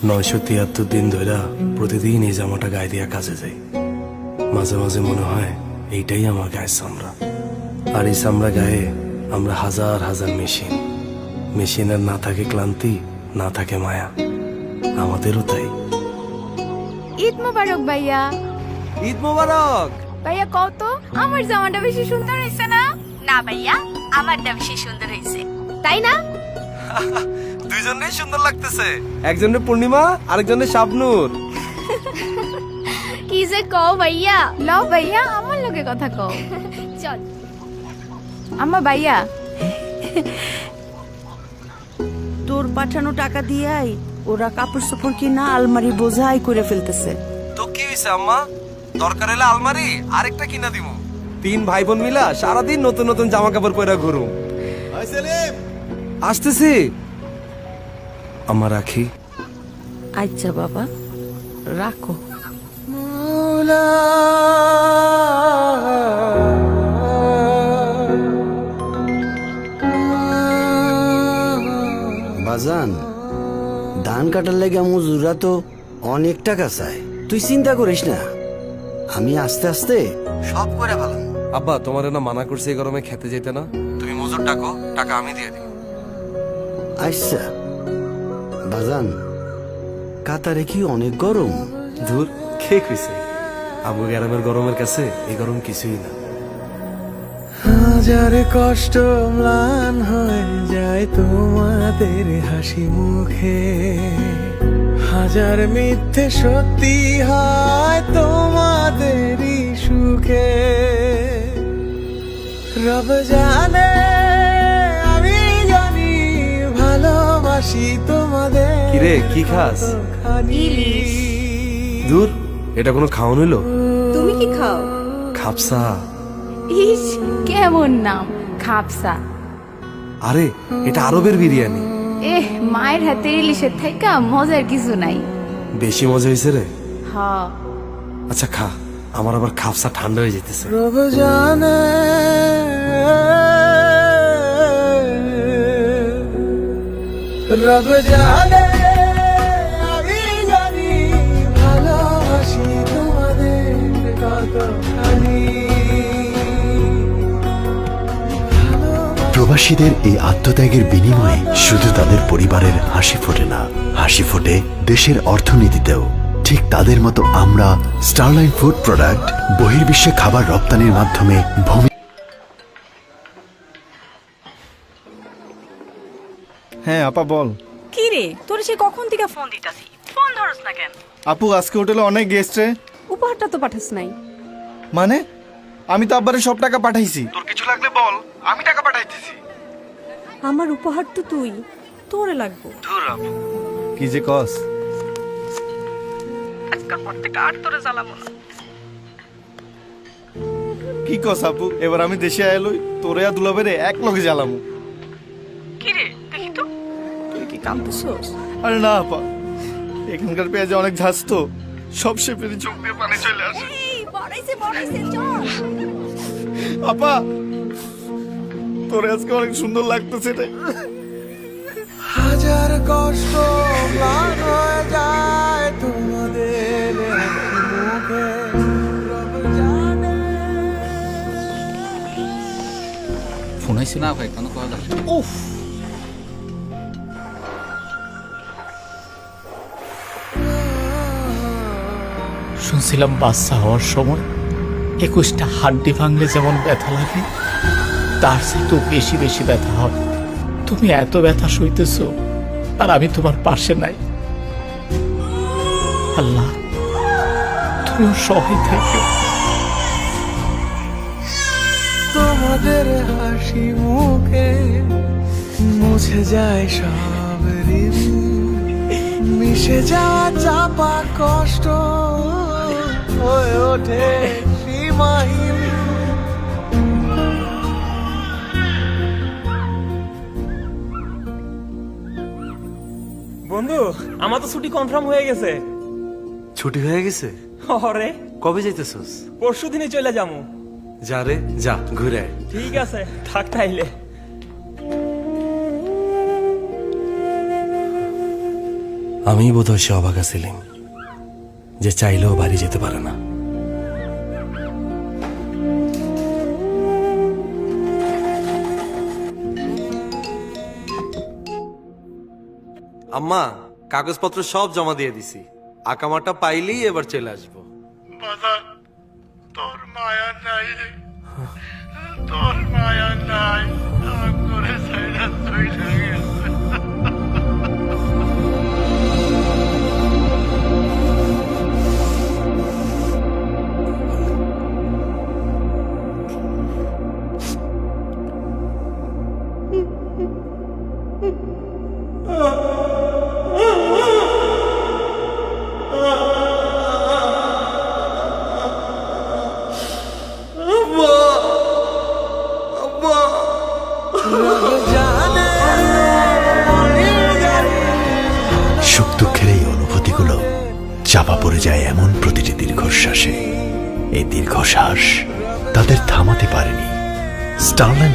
973 দিন ধরে প্রতিদিন এই জামাটা গায়ে দিয়া কাজে যাই। মাঝে মাঝে মনে হয় এইটাই আমার গায়ের চামড়া। আর এই চামড়া গায়ে আমরা হাজার হাজার মেশিনের না থাকে ক্লান্তি, না থাকে মায়া। আমাদেরও তাই। ঈদ মোবারক ভাইয়া। ঈদ মোবারক। ভাইয়া কত আমার জামাটা বেশি সুন্দর হয়েছে না? না ভাইয়া, আমারটা বেশি সুন্দর হয়েছে, তাই না? দুইজনেই সুন্দর লাগতেছে। একজনের পূর্ণিমা, আরেকজনের শাবনূর। কি যে কও ভাইয়া। লও ভাইয়া, আমার লগে কথা কও। চল আম্মা। ভাইয়া তোর পাঠানো টাকা দিয়াই ওরা কাপড় চোপড় কিনা আলমারি বোঝাই করে ফেলতেছে। তো কি হইছে আম্মা? দরকার হলে আলমারি আরেকটা কিনা দিমু। 3 ভাই বোন মিলা সারাদিন নতুন নতুন জামা কাপড় পরে ঘুরু। আসতেছি। আমার রাখি। আচ্ছা বাবা, রাখো। বাজান, ধান কাটার লেগে মজুরা তো অনেক টাকা চায়। তুই চিন্তা করিস না, আমি আস্তে আস্তে সব করে ফেলাম। আব্বা, তোমার না মানা করছে এই গরমে খেতে যেতে না? তুমি মজুর ডাকো, টাকা আমি দিয়ে দিই। আচ্ছা বাজান, কাতারে কি অনেক গরম? ধুর, কে কইছে? আবু গ্রামের গরমের কাছে এই গরম কিছুই না। হাজার কষ্ট ম্লান হয়ে যায় তোমাদের হাসি মুখে, হাজার মিথ্যে সত্যি হয় তোমাদেরই সুখে। রব জানে আমি জানি ভালোবাসি তোমাদের। কিরে, কি খাস? ইলিশ। দূর, এটা কোনো খাওয়ান হইলো? তুমি কি খাও? খাপসা। ইস, কেমন নাম, খাপসা। আরে, এটা আরবের বিরিয়ানি। মায়ের হাতের ইলিশের থেকে মজার কিছু নাই। বেশি মজা হয়েছে রে। হ্যাঁ। আচ্ছা খা, আমার আবার খাপসা ঠান্ডা হয়ে যেতেছে। রব জানে রব জানে আমি জানি ভালোবাসি তোমাদের কতখানি। প্রবাসীদের এই আত্মত্যাগের বিনিময়ে শুধু তাদের পরিবারের হাসি ফোটে না, হাসি ফোটে দেশের অর্থনীতিতেও। ঠিক তাদের মতো আমরা স্টারলাইন ফুড প্রোডাক্ট বহির্বিশ্বে খাবার রপ্তানির মাধ্যমে হ্যাঁ আপা বল। কি রে, তোর সে কখন থেকে ফোন দিতাছি, ফোন ধরস না কেন? আপু আজকে হোটেলে অনেক গেস্ট রে। উপহারটা তো পাঠাস নাই। মানে আমি তো আব্বারে সব টাকা পাঠাইছি। তোর কিছু লাগলে বল, আমি টাকা পাঠাইতেছি। আমার উপহার তো তুই, তোরে লাগবো। কি যে কস? আজকাল পর থেকে আর তোরে জ্বালাবো না। কি কস আপু, এবার আমি দেশে আইলই তোরে আর দুলাবেরে এক লগে জ্বালামু। কি রে, দেখি তো, তুই কি কাঁদতেছস? আরে না আপা, এখানকার পেঁয়াজে অনেক ঝাঁজ তো, সব শেপের চোখ দিয়ে পানি চলে আসে। বড়াইছে বড়াইছে, চল। আপা তোরে আজকে অনেক সুন্দর লাগতেছে রে। হাজার কষ্ট ম্লান হয়ে যায় তোমাদের মুখে, রব জানে। ফোন আইছে না ভাই, কেন কল আসে? উফ, শুনছিলাম বাচ্চা হওয়ার সময় 21টা হাড্ডি ভাঙলে যেমন ব্যথা লাগে, তার চেয়ে বেশি বেশি ব্যথা হয়। তুমি এত ব্যথা সইতেছ আর আমি তোমার পাশে নাই। আল্লাহ, তুমিও সহায় থেকো। তোমাদের হাসি মুখে মুছে যায় সব ঋণ, মিশে যাওয়া চাপা কষ্ট হয়ে ওঠে সীমাহীন। বন্ধু, আমার তো ছুটি কনফার্ম হয়ে গেছে। ছুটি হয়ে গেছে? আরে কবে যাইতেছস? পরশু দিনে চলে যাবো। যা রে যা, ঘুরে আয়। ঠিক আছে, থাক তাইলে। আমি বোধহয় সে অবাকা ছিলাম যে চাইলেও বাড়ি যেতে পারে না। আম্মা কাগজপত্র সব জমা দিয়ে দিছি, আকামাটা পাইলেই এবার চলে আসবো। বাজান তোর মায়া নাই রে, তোর মায়া নাই, আম করে সাইরা তুই লাগে। সুখ দুঃখের এই অনুভূতিগুলো চাপা পড়ে যায় এমন প্রতিটি দীর্ঘশ্বাসে। এই দীর্ঘশ্বাস তাদের থামাতে পারেনি। স্টারলাইন